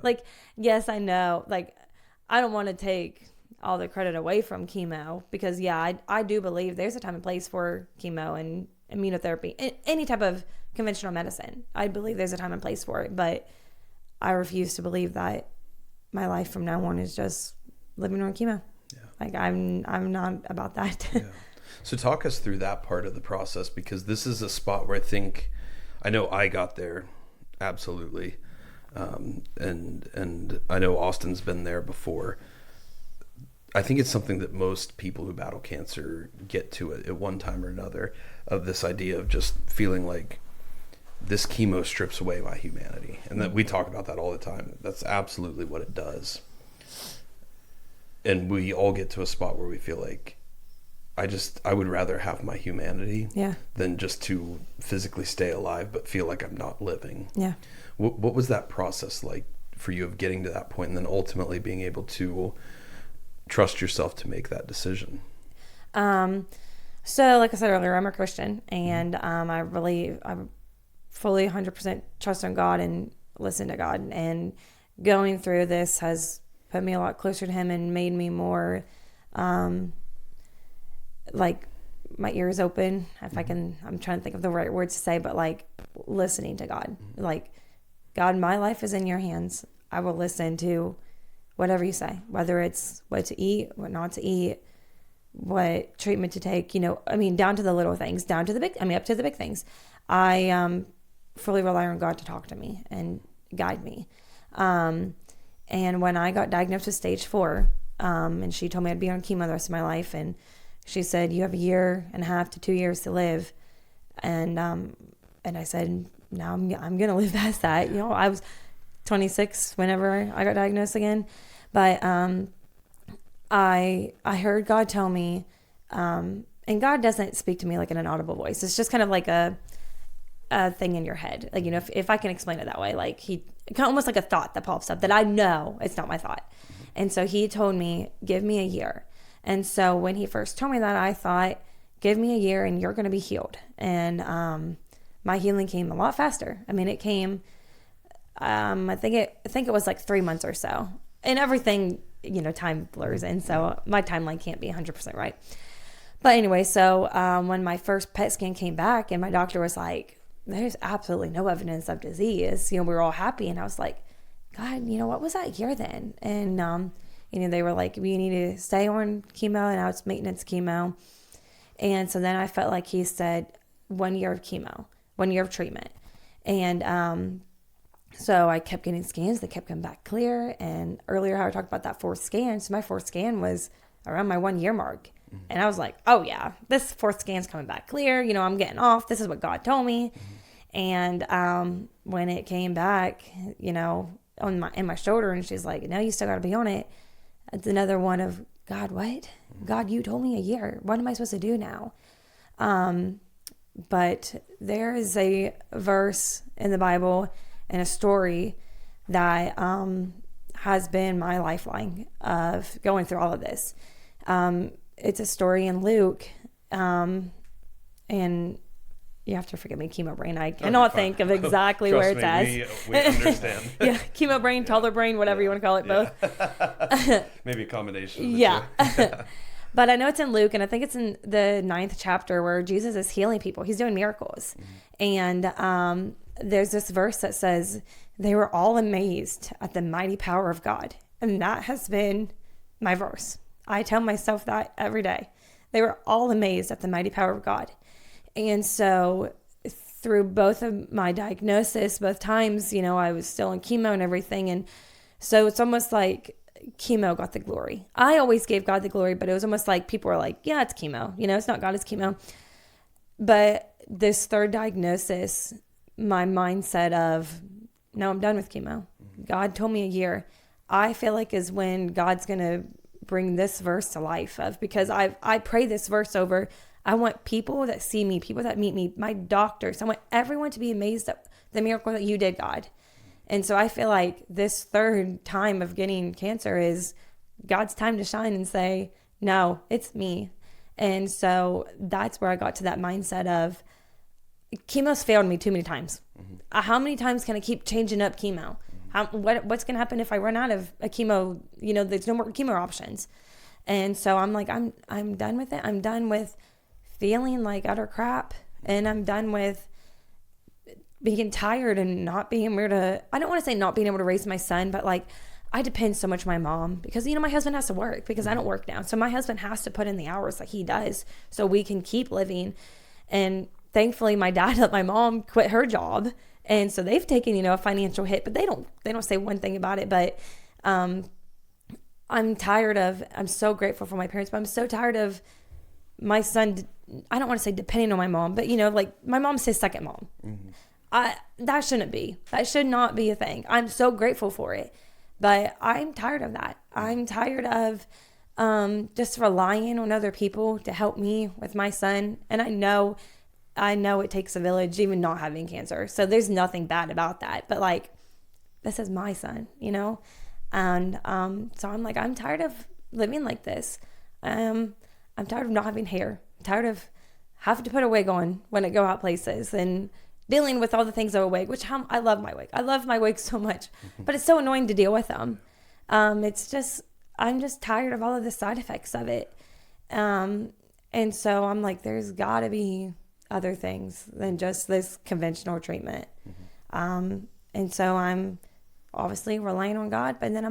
Like, yes, I know. Like, I don't want to take all the credit away from chemo because, yeah, I do believe there's a time and place for chemo and immunotherapy, any type of conventional medicine. I believe there's a time and place for it, but I refuse to believe that my life from now on is just living on chemo. Yeah. Like, I'm not about that. Yeah. So talk us through that part of the process, because this is a spot where I know I got there, absolutely. And I know Austin's been there before. I think it's something that most people who battle cancer get to it at one time or another, of this idea of just feeling like this chemo strips away my humanity. And that we talk about that all the time. That's absolutely what it does. And we all get to a spot where we feel like, I would rather have my humanity than just to physically stay alive, but feel like I'm not living. Yeah. What was that process like for you of getting to that point and then ultimately being able to trust yourself to make that decision? So like I said earlier, I'm a Christian, and I fully 100% trust in God and listen to God. And going through this has put me a lot closer to Him and made me more, like, my ears open, if I can. I'm trying to think of the right words to say, but like listening to God. Like, God, my life is in your hands. I will listen to whatever you say, whether it's what to eat, what not to eat, what treatment to take, down to the little things, up to the big things. I fully rely on God to talk to me and guide me. And when I got diagnosed with stage 4, and she told me I'd be on chemo the rest of my life, and she said, you have 1.5 years to 2 years to live. And I said, no, I'm going to live past that. I was 26 whenever I got diagnosed again. But I heard God tell me, and God doesn't speak to me like in an audible voice. It's just kind of like a thing in your head. Like, if I can explain it that way, like almost like a thought that pops up that I know it's not my thought. And so He told me, give me 1 year. And so when He first told me that, I thought, give me 1 year and you're going to be healed. And my healing came a lot faster. It came, I think it was like 3 months or so. And everything, time blurs in. So my timeline can't be 100% right. But anyway, so when my first PET scan came back and my doctor was like, there's absolutely no evidence of disease, we were all happy. And I was like, God, what was that year then? And, they were like, we need to stay on chemo, and now it's maintenance chemo. And so then I felt like He said 1 year of chemo, 1 year of treatment. And so I kept getting scans. They kept coming back clear. And earlier how I talked about that 4th scan. So my 4th scan was around my 1 year mark. Mm-hmm. And I was like, oh yeah, this 4th scan's coming back clear. I'm getting off. This is what God told me. Mm-hmm. And when it came back, in my shoulder, and she's like, no, you still got to be on it. It's another one of, God, what? God, you told me 1 year. What am I supposed to do now? But there is a verse in the Bible and a story that has been my lifeline of going through all of this. It's a story in Luke, and you have to forgive me, chemo brain. I cannot think of exactly where it's at. We understand. Yeah, chemo brain, toddler brain, whatever you want to call it, both. Maybe a combination of the two. But I know it's in Luke, and I think it's in the 9th chapter where Jesus is healing people. He's doing miracles. Mm-hmm. And there's this verse that says, they were all amazed at the mighty power of God. And that has been my verse. I tell myself that every day. They were all amazed at the mighty power of God. And so through both of my diagnosis, both times, I was still on chemo and everything. And so it's almost like chemo got the glory. I always gave God the glory, but it was almost like people were like, yeah, it's chemo. It's not God, it's chemo. But this third diagnosis, my mindset of, no, I'm done with chemo. God told me 1 year. I feel like is when God's going to bring this verse to life because I pray this verse over. I want people that see me, people that meet me, my doctors. I want everyone to be amazed at the miracle that you did, God. And so I feel like this third time of getting cancer is God's time to shine and say, no, it's me. And so that's where I got to that mindset of chemo's failed me too many times. Mm-hmm. How many times can I keep changing up chemo? Mm-hmm. What's going to happen if I run out of a chemo? You know, there's no more chemo options. And so I'm like, I'm done with it. I'm done with feeling like utter crap. And I'm done with being tired and not being able to, I don't want to say not being able to raise my son, but like, I depend so much on my mom because, you know, my husband has to work because I don't work now. So my husband has to put in the hours that he does so we can keep living. And thankfully my dad let my mom quit her job. And so they've taken, you know, a financial hit, but they don't say one thing about it. But, I'm so grateful for my parents, but I'm so tired of my son. I don't want to say depending on my mom, but, you know, like my mom's his second mom. That shouldn't be. That should not be a thing. I'm so grateful for it, but I'm tired of that. I'm tired of just relying on other people to help me with my son. And I know it takes a village, even not having cancer. So there's nothing bad about that. But like, this is my son, you know? And so I'm like, I'm tired of living like this. I'm tired of not having hair. I'm tired of having to put a wig on when I go out places and dealing with all the things of a wig, which I love my wig. I love my wig so much, but it's so annoying to deal with them. I'm just tired of all of the side effects of it. And so I'm like, there's got to be other things than just this conventional treatment. And so I'm obviously relying on God, but then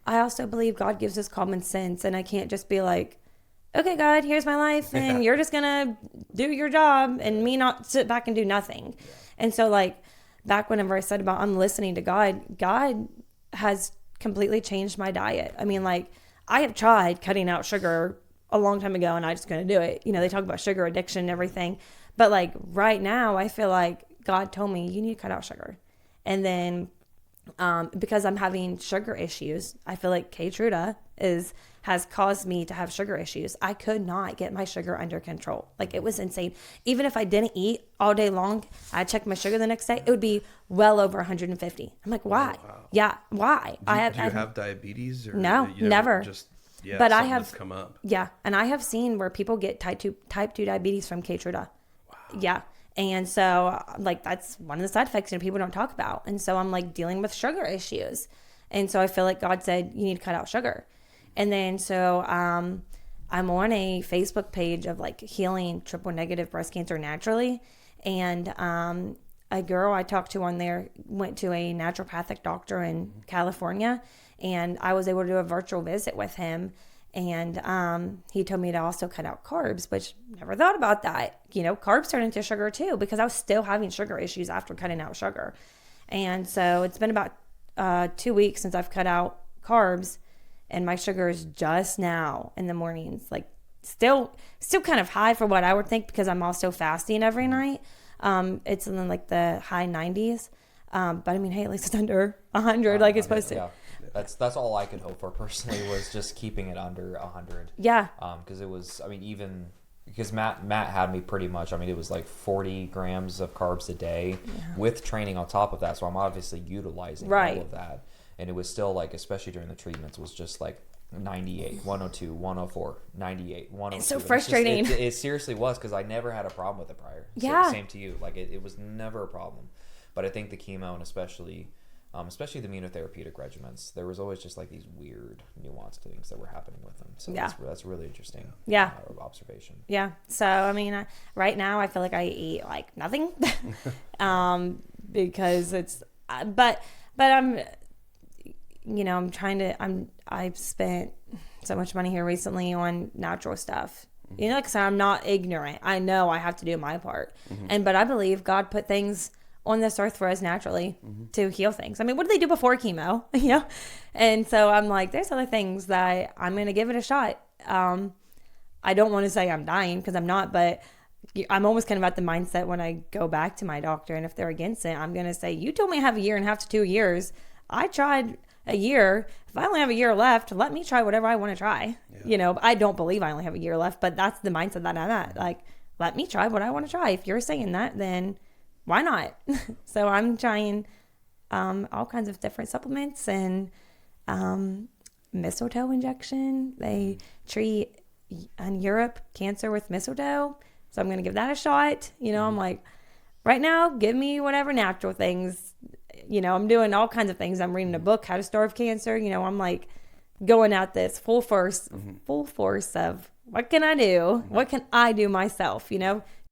I also believe God gives us common sense, and I can't just be like, okay, God, here's my life, and you're just gonna do your job and me not sit back and do nothing. And so like back whenever I said about I'm listening to God has completely changed my diet. I mean, like I have tried cutting out sugar a long time ago and I just couldn't do it. You know, they talk about sugar addiction and everything, but like right now I feel like God told me you need to cut out sugar. And then because I'm having sugar issues, I feel like Keytruda has caused me to have sugar issues. I could not get my sugar under control. Like it was insane. Even if I didn't eat all day long, I checked my sugar the next day, it would be well over 150. I'm like, why? Oh, wow. Yeah, why? Do you have diabetes? Or no, never. But I have come up. Yeah, and I have seen where people get type 2 diabetes from Keytruda. Wow. Yeah. And so like that's one of the side effects, you know, people don't talk about. And so I'm like dealing with sugar issues. And so I feel like God said, you need to cut out sugar. And then so I'm on a Facebook page of like healing triple negative breast cancer naturally. And a girl I talked to on there went to a naturopathic doctor in California, and I was able to do a virtual visit with him. And he told me to also cut out carbs, which never thought about that. You know, carbs turn into sugar too, because I was still having sugar issues after cutting out sugar. And so it's been about 2 weeks since I've cut out carbs, and my sugar is just now in the mornings, like still kind of high for what I would think, because I'm also fasting every night. It's in like the high 90s. But I mean, hey, at least it's under 100 like it's supposed to. Yeah. That's all I could hope for personally, was just keeping it under 100. Yeah. Because it was, I mean, even because Matt had me pretty much, I mean, it was like 40 grams of carbs a day with training on top of that. So I'm obviously utilizing all of that. And it was still like, especially during the treatments, was just like 98, 102, 104, 98, 102. It's so frustrating. It seriously was, because I never had a problem with it prior. Yeah. So, same to you. Like it was never a problem. But I think the chemo, and especially the immunotherapeutic regimens, there was always just like these weird nuanced things that were happening with them. So that's really interesting. Yeah. Observation. Yeah. So, I mean, right now I feel like I eat like nothing because it's, but I'm, you know, I've spent so much money here recently on natural stuff, you know, because I'm not ignorant. I know I have to do my part. But I believe God put things on this earth for us naturally to heal things. I mean, what did they do before chemo? You know? And so I'm like, there's other things that I'm going to give it a shot. I don't want to say I'm dying, because I'm not, but I'm almost kind of at the mindset when I go back to my doctor, and if they're against it, I'm going to say, you told me I have 1.5 to 2 years. I tried a year. If I only have a year left, let me try whatever I want to try. Yeah. You know, I don't believe I only have a year left, but that's the mindset that I'm at. Like, let me try what I want to try. If you're saying that, then why not? So I'm trying all kinds of different supplements and mistletoe injection. They treat in Europe cancer with mistletoe. So I'm going to give that a shot. You know, I'm like, right now, give me whatever natural things, you know, I'm doing all kinds of things. I'm reading a book, How to Starve Cancer. You know, I'm like going at this full force of what can I do? What can I do myself? You know,